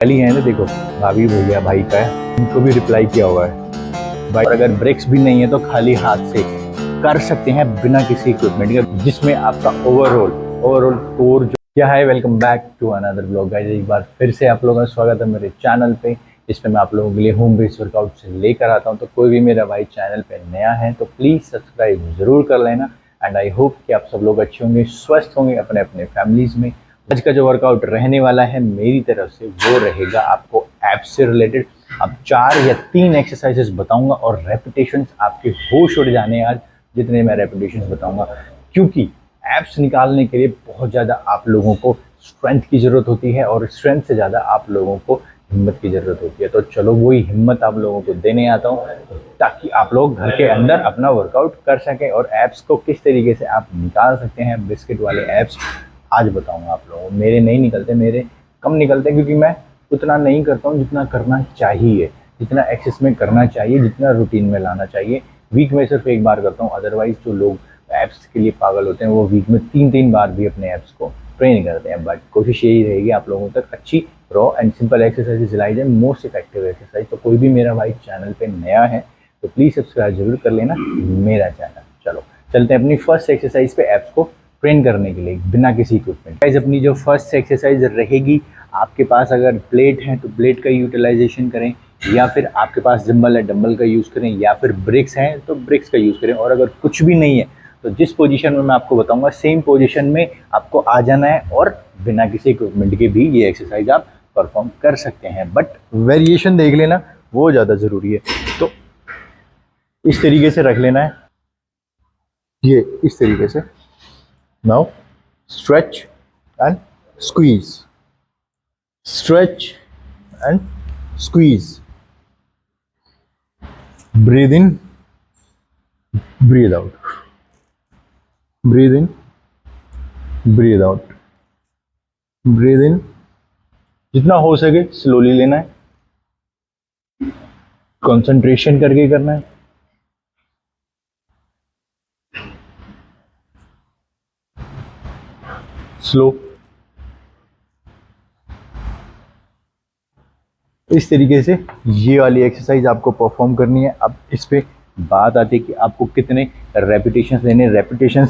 खाली है ना, देखो भाभी भैया भाई का है, उनको भी रिप्लाई किया हुआ है भाई। और अगर ब्रेक्स भी नहीं है तो खाली हाथ से कर सकते हैं बिना किसी इक्विपमेंट के, जिसमें आपका ओवरऑल कोर जो क्या है। Welcome back to another blog guys. एक बार फिर से आप लोगों का स्वागत है मेरे चैनल पे, जिसमें मैं आप लोगों के लिए होम बेस्ड वर्कआउट से लेकर आता हूं। तो कोई भी मेरा भाई चैनल पे नया है तो प्लीज़ सब्सक्राइब जरूर कर लेना। एंड आई होप कि आप सब लोग अच्छे होंगे, स्वस्थ होंगे अपने अपने फैमिलीज़ में। आज का जो वर्कआउट रहने वाला है मेरी तरफ से वो रहेगा आपको एब्स से रिलेटेड। अब 4 या 3 एक्सरसाइजेस बताऊंगा और रेपिटेशंस आपके होश उड़ जाने आज जितने मैं रेपिटेशंस बताऊंगा, क्योंकि एब्स निकालने के लिए बहुत ज़्यादा आप लोगों को स्ट्रेंथ की ज़रूरत होती है और स्ट्रेंथ से ज़्यादा आप लोगों को हिम्मत की ज़रूरत होती है। तो चलो वही हिम्मत आप लोगों को देने आता हूँ, ताकि आप लोग घर के अंदर अपना वर्कआउट कर सकें और एब्स को किस तरीके से आप निकाल सकते हैं। बिस्किट वाले एब्स आज बताऊंगा आप लोगों को। मेरे नहीं निकलते, मेरे कम निकलते, क्योंकि मैं उतना नहीं करता हूँ जितना करना चाहिए, जितना एक्सेस में करना चाहिए, जितना रूटीन में लाना चाहिए। वीक में सिर्फ एक बार करता हूँ। अदरवाइज जो लोग एप्स के लिए पागल होते हैं वो वीक में 3-3 बार भी अपने एप्स को ट्रेन करते हैं। बट कोशिश यही रहेगी आप लोगों तक अच्छी रॉ एंड सिंपल एक्सरसाइज दिलाई जाए, मोस्ट इफेक्टिव एक्सरसाइज। तो कोई भी मेरा भाई चैनल पे नया है तो प्लीज़ सब्सक्राइब जरूर कर लेना मेरा चैनल। चलो चलते हैं अपनी फर्स्ट एक्सरसाइज पे, एप्स को ट्रेन करने के लिए बिना किसी इक्विपमेंट। गाइस अपनी जो फर्स्ट एक्सरसाइज रहेगी, आपके पास अगर प्लेट है तो प्लेट का यूटिलाइजेशन करें, या फिर आपके पास डंबल है डंबल का यूज़ करें, या फिर ब्रिक्स हैं तो ब्रिक्स का यूज़ करें। और अगर कुछ भी नहीं है तो जिस पोजीशन में मैं आपको बताऊंगा सेम पोजीशन में आपको आ जाना है और बिना किसी इक्विपमेंट के भी ये एक्सरसाइज आप परफॉर्म कर सकते हैं। बट वेरिएशन देख लेना, वो ज़्यादा ज़रूरी है। तो इस तरीके से रख लेना है, ये इस तरीके से। Now stretch and squeeze, stretch and squeeze. Breathe in, breathe out, breathe in, breathe out, breathe in। जितना हो सके स्लोली लेना है, कंसंट्रेशन करके करना है। स्लो। इस तरीके से ये वाली एक्सरसाइज आपको परफॉर्म करनी है। अब इस पे बात आती है कि आपको कितने रेपिटेशंस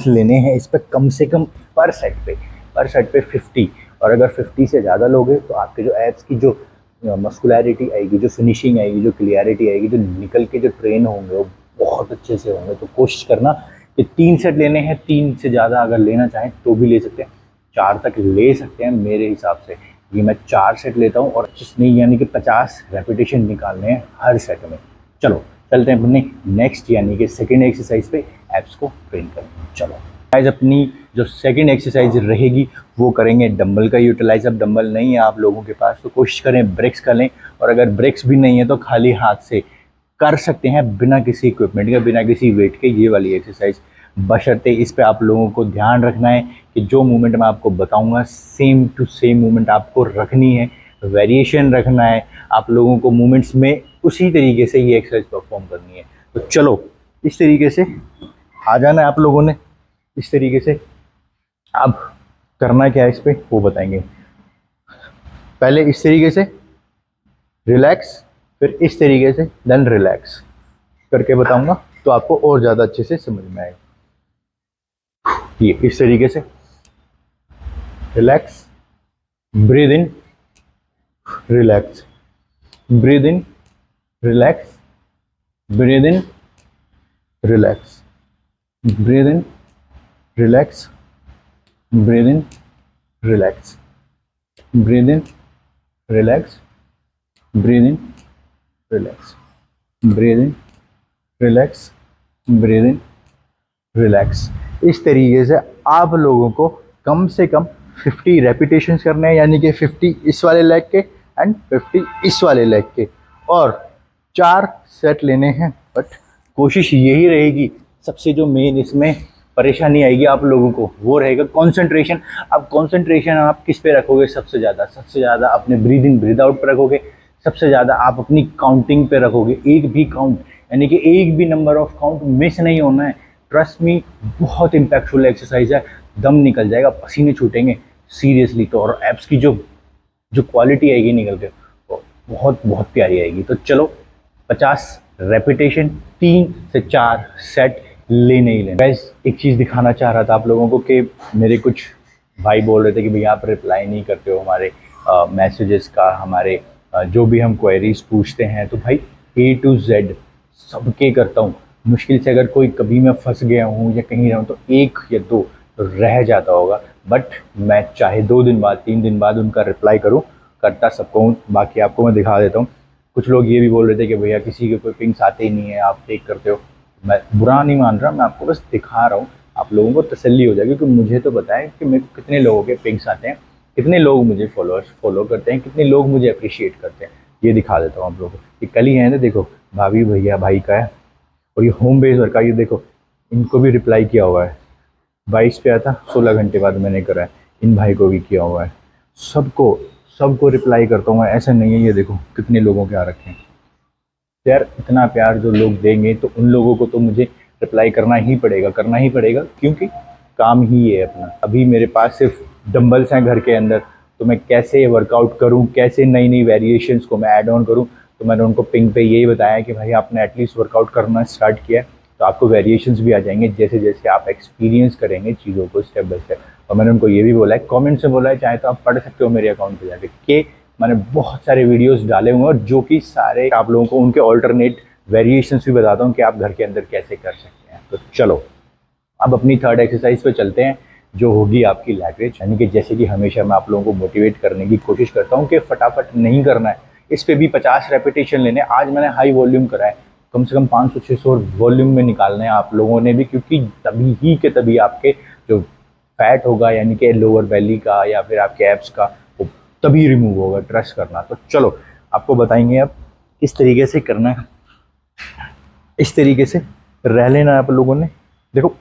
लेने हैं। इस पे कम से कम पर सेट पे 50। और अगर 50 से ज़्यादा लोगे तो आपके जो एब्स की जो मस्कुलैरिटी आएगी, जो फिनिशिंग आएगी, जो क्लियरिटी आएगी, जो निकल के जो ट्रेन होंगे वो बहुत अच्छे से होंगे। तो कोशिश करना कि 3 सेट लेने हैं। 3 से ज़्यादा अगर लेना चाहें तो भी ले सकते हैं, 4 तक ले सकते हैं मेरे हिसाब से। ये मैं 4 सेट लेता हूँ और 25 नहीं यानी कि 50 रेपिटेशन निकालने हैं हर सेट में। चलो चलते हैं अपने नेक्स्ट यानी कि सेकेंड एक्सरसाइज पे एब्स को ट्रेन करने। चलो गाइस अपनी जो सेकेंड एक्सरसाइज रहेगी वो करेंगे डंबल का यूटिलाइज। अब डंबल नहीं है आप लोगों के पास तो कोशिश करें ब्रेक्स कर लें, और अगर ब्रेक्स भी नहीं है तो खाली हाथ से कर सकते हैं बिना किसी इक्विपमेंट के, बिना किसी वेट के ये वाली एक्सरसाइज। बशर्ते इस पे आप लोगों को ध्यान रखना है कि जो मूवमेंट मैं आपको बताऊंगा सेम टू सेम मूवमेंट आपको रखनी है, वेरिएशन रखना है आप लोगों को मूवमेंट्स में, उसी तरीके से ये एक्सरसाइज परफॉर्म करनी है। तो चलो इस तरीके से आ जाना है आप लोगों ने। इस तरीके से अब करना क्या है इस पे वो बताएंगे। पहले इस तरीके से रिलैक्स, फिर इस तरीके से, देन रिलैक्स करके बताऊंगा तो आपको और ज़्यादा अच्छे से समझ में आएगा। ये इस तरीके से relax, breathe in, relax, breathe in, relax, breathe in, relax, breathe in, relax, breathe in, relax, breathe in, relax, breathe in, relax, breathe in, relax, breathe in, relax. इस तरीके से आप लोगों को कम से कम 50 रेपिटेशंस करने हैं, यानी कि 50 इस वाले लेग के एंड 50 इस वाले लेग के, और 4 सेट लेने हैं। बट कोशिश यही रहेगी, सबसे जो मेन इसमें परेशानी आएगी आप लोगों को वो रहेगा कंसंट्रेशन। अब कंसंट्रेशन आप किस पे रखोगे? सबसे ज़्यादा अपने ब्रीद इन ब्रीद आउट पर रखोगे, सबसे ज़्यादा आप अपनी काउंटिंग पे रखोगे। एक भी काउंट यानी कि एक भी नंबर ऑफ काउंट मिस नहीं होना है। ट्रस्ट मी, बहुत इम्पैक्टफुल एक्सरसाइज है, दम निकल जाएगा, पसीने छूटेंगे सीरियसली। तो और एब्स की जो क्वालिटी आएगी निकल के बहुत बहुत प्यारी आएगी। तो चलो 50 रेपिटेशन 3 से 4 सेट लेने ही लेने। गाइस एक चीज़ दिखाना चाह रहा था आप लोगों को कि मेरे कुछ भाई बोल रहे थे कि भैया आप रिप्लाई नहीं करते हो हमारे मैसेजेस का, हमारे जो भी हम क्वेरीज पूछते हैं। तो भाई A to Z सबके करता हूँ। मुश्किल से अगर कोई कभी मैं फंस गया हूँ या कहीं रहूँ तो 1 या 2 तो रह जाता होगा, बट मैं चाहे 2 दिन बाद 3 दिन बाद उनका रिप्लाई करूँ, करता सबको हूँ। बाकी आपको मैं दिखा देता हूँ। कुछ लोग ये भी बोल रहे थे कि भैया किसी के कोई पिंग्स आते ही नहीं है, आप फेक करते हो। मैं बुरा नहीं मान रहा, मैं आपको बस दिखा रहा हूँ, आप लोगों को तसल्ली हो जाएगी। क्योंकि मुझे तो बताएं कि मेरे को कितने लोगों के पिंग्स आते हैं, कितने लोग मुझे फॉलो करते हैं, कितने लोग मुझे अप्रिशिएट करते हैं। ये दिखा देता हूँ आप लोगों को। ये कल ही है ना, देखो भाभी भैया भाई का है, और ये होम बेस वर्क का, ये देखो इनको भी रिप्लाई किया हुआ है। 22 पे आया था, 16 घंटे बाद मैंने करा है। इन भाई को भी किया हुआ है। सबको सबको रिप्लाई करता हूँ, ऐसा नहीं है। ये देखो कितने लोगों के आ रखे हैं। तो यार इतना प्यार जो लोग देंगे तो उन लोगों को तो मुझे रिप्लाई करना ही पड़ेगा, करना ही पड़ेगा, क्योंकि काम ही है अपना। अभी मेरे पास सिर्फ डंबल्स हैं घर के अंदर, तो मैं कैसे वर्कआउट करूं, कैसे नई नई वेरिएशंस को मैं ऐड ऑन करूं। तो मैंने उनको पिंग पे यही बताया कि भाई आपने एटलीस्ट वर्कआउट करना स्टार्ट किया तो आपको वेरिएशंस भी आ जाएंगे जैसे जैसे आप एक्सपीरियंस करेंगे चीज़ों को स्टेप बाय स्टेप। और मैंने उनको ये भी बोला है, कमेंट से बोला है, चाहे तो आप पढ़ सकते हो मेरे अकाउंट पे जाके, कि मैंने बहुत सारे वीडियोस डाले हुए हैं और जो कि सारे आप लोगों को उनके ऑल्टरनेट वेरिएशंस भी बताता हूँ कि आप घर के अंदर कैसे कर सकते हैं। तो चलो अब अपनी थर्ड एक्सरसाइज पे चलते हैं, जो होगी आपकी लैग रेज। यानी कि जैसे कि हमेशा मैं आप लोगों को मोटिवेट करने की कोशिश करता हूँ कि फटाफट नहीं करना है, इस पे भी 50 रेपिटेशन लेने। आज मैंने हाई वॉल्यूम करा है, कम से कम 500-600 वॉल्यूम में निकालना है आप लोगों ने भी, क्योंकि तभी ही के तभी आपके जो फैट होगा, यानी कि लोअर बेली का या फिर आपके एब्स का, वो तभी रिमूव होगा, ट्रस्ट करना। तो चलो आपको बताएंगे अब किस तरीके से करना है। इस तरीके से रह लेना है आप लोगों ने। देखो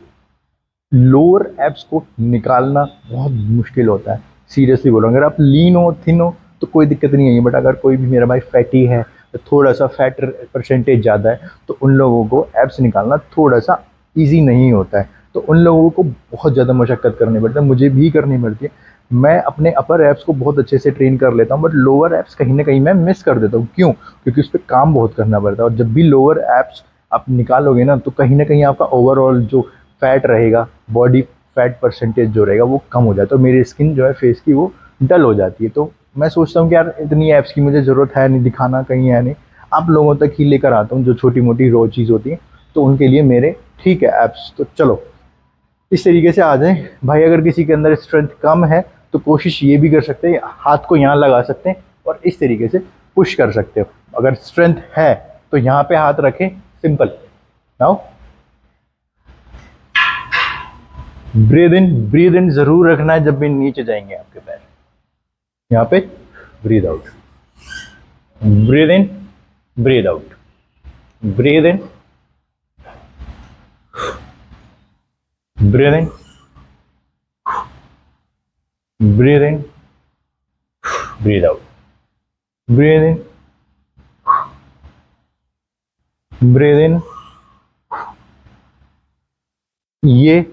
लोअर एब्स को निकालना बहुत मुश्किल होता है, सीरियसली बोलो। अगर आप लीन हो, थिन हो तो कोई दिक्कत नहीं है, बट अगर कोई भी मेरा भाई फैटी है, तो थोड़ा सा फैट परसेंटेज ज़्यादा है, तो उन लोगों को एब्स निकालना थोड़ा सा ईजी नहीं होता है। तो उन लोगों को बहुत ज़्यादा मशक्क़त करनी पड़ती है, मुझे भी करनी पड़ती है। मैं अपने अपर एब्स को बहुत अच्छे से ट्रेन कर लेता हूँ, बट लोअर एब्स कहीं ना कहीं मैं मिस कर देता हूँ। क्यों? क्योंकि उस पर काम बहुत करना पड़ता है। और जब भी लोअर एब्स आप निकालोगे ना, तो कहीं ना कहीं आपका ओवरऑल जो फैट रहेगा, बॉडी फैट परसेंटेज जो रहेगा वो कम हो जाता है। तो मेरी स्किन जो है फेस की वो डल हो जाती है। तो मैं सोचता हूँ कि यार इतनी एप्स की मुझे ज़रूरत है नहीं, दिखाना कहीं है नहीं, आप लोगों तक ही लेकर आता हूँ जो छोटी मोटी रो चीज़ होती है, तो उनके लिए मेरे ठीक है एप्स। तो चलो इस तरीके से आ जाएं भाई। अगर किसी के अंदर स्ट्रेंथ कम है तो कोशिश ये भी कर सकते हैं, हाथ को यहाँ लगा सकते हैं और इस तरीके से पुश कर सकते हो। अगर स्ट्रेंथ है तो यहाँ पे हाथ रखें, सिंपल। नाउ ब्रीद इन जरूर रखना है जब भी नीचे जाएंगे आपके पैर। यहाँ पे breathe out, breathe in, breathe out, breathe in, breathe in, breathe in, breathe out, breathe in, breathe in. ये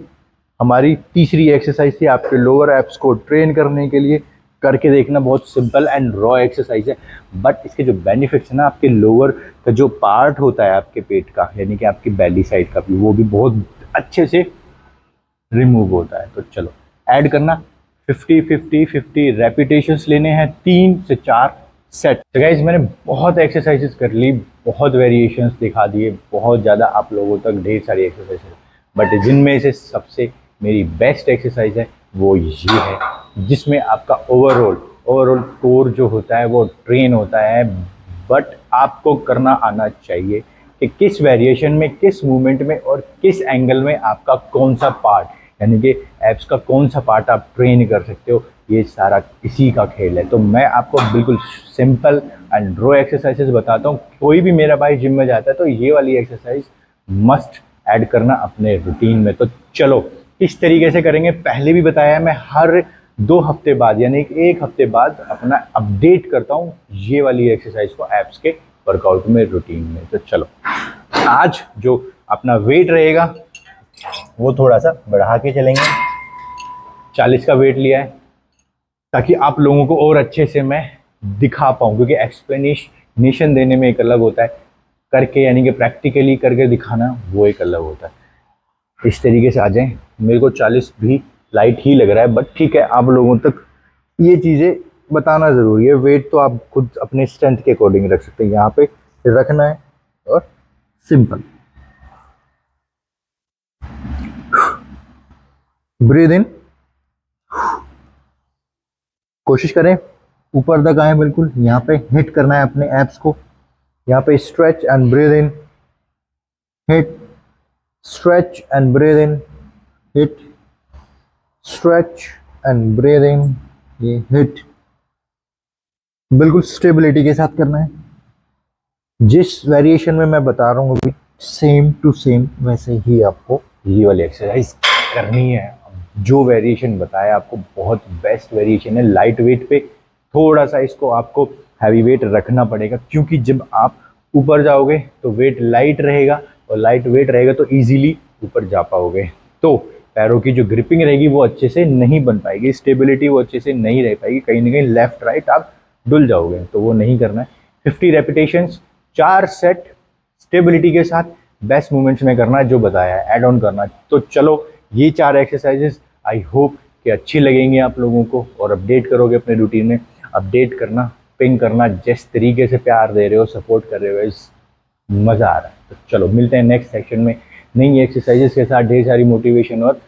हमारी तीसरी एक्सरसाइज थी आपके लोअर एब्स को ट्रेन करने के लिए। करके देखना, बहुत सिंपल एंड रॉ एक्सरसाइज है, बट इसके जो बेनिफिट्स है ना, आपके लोअर का जो पार्ट होता है आपके पेट का, यानी कि आपकी बेली साइड का भी, वो भी बहुत अच्छे से रिमूव होता है। तो चलो ऐड करना, 50-50-50 रेपिटेशंस लेने हैं, 3 से 4 सेट। तो गाइज मैंने बहुत एक्सरसाइजेस कर ली, बहुत वेरिएशंस दिखा दिए, बहुत ज़्यादा आप लोगों तक ढेर सारी एक्सरसाइजेस, बट जिनमें से सबसे मेरी बेस्ट एक्सरसाइज है वो ये है, जिसमें आपका ओवरऑल कोर जो होता है वो ट्रेन होता है। बट आपको करना आना चाहिए कि किस वेरिएशन में, किस मूवमेंट में और किस एंगल में आपका कौन सा पार्ट, यानी कि एब्स का कौन सा पार्ट आप ट्रेन कर सकते हो। ये सारा इसी का खेल है। तो मैं आपको बिल्कुल सिंपल एंड रो एक्सरसाइजेस बताता हूँ। कोई भी मेरा भाई जिम में जाता है तो ये वाली एक्सरसाइज मस्ट ऐड करना अपने रूटीन में। तो चलो किस तरीके से करेंगे, पहले भी बताया, मैं हर 2 हफ्ते बाद यानी 1 हफ्ते बाद अपना अपडेट करता हूँ ये वाली एक्सरसाइज को एब्स के वर्कआउट में, रूटीन में। तो चलो आज जो अपना वेट रहेगा वो थोड़ा सा बढ़ा के चलेंगे। 40 का वेट लिया है ताकि आप लोगों को और अच्छे से मैं दिखा पाऊँ, क्योंकि एक्सप्लेनेशन देने में एक अलग होता है, करके यानी कि प्रैक्टिकली करके दिखाना वो एक अलग होता है। इस तरीके से आ जाएं। मेरे को 40 भी लाइट ही लग रहा है, बट ठीक है, आप लोगों तक ये चीज़ें बताना ज़रूरी है। वेट तो आप खुद अपने स्ट्रेंथ के अकॉर्डिंग रख सकते हैं, यहाँ पे रखना है और सिंपल ब्रीद इन, कोशिश करें ऊपर तक आए, बिल्कुल यहाँ पे हिट करना है अपने एब्स को, यहाँ पे stretch and breathe in, hit, stretch and breathe in, hit, stretch and breathe in, ये हिट, बिल्कुल स्टेबिलिटी के साथ करना है। जिस वेरिएशन में मैं बता रहा हूँ अभी सेम टू सेम वैसे ही आपको ये वाली एक्सरसाइज करनी है। जो वेरिएशन बताया आपको बहुत बेस्ट वेरिएशन है। लाइट वेट पे थोड़ा सा इसको आपको हैवी वेट रखना पड़ेगा, क्योंकि जब आप ऊपर जाओगे तो वेट लाइट रहेगा, और लाइट वेट रहेगा तो इजीली ऊपर जा पाओगे। तो पैरों की जो ग्रिपिंग रहेगी वो अच्छे से नहीं बन पाएगी, स्टेबिलिटी वो अच्छे से नहीं रह पाएगी, कहीं ना कहीं लेफ्ट राइट आप डुल जाओगे, तो वो नहीं करना है। 50 रेपिटेशंस, 4 सेट स्टेबिलिटी के साथ बेस्ट मूवमेंट्स में करना है, जो बताया है, ऐड ऑन करना है। तो चलो ये 4 एक्सरसाइजेस आई होप कि अच्छी लगेंगी आप लोगों को, और अपडेट करोगे अपने रूटीन में। अपडेट करना, पिंग करना, जिस तरीके से प्यार दे रहे हो, सपोर्ट कर रहे हो, इस मज़ा आ रहा है। तो चलो मिलते हैं नेक्स्ट सेक्शन में नई एक्सरसाइजेस के साथ, ढेर सारी मोटिवेशन और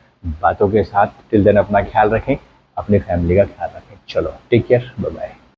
बातों के साथ। टिल देन अपना ख्याल रखें, अपनी फैमिली का ख्याल रखें। चलो टेक केयर, बाय बाय।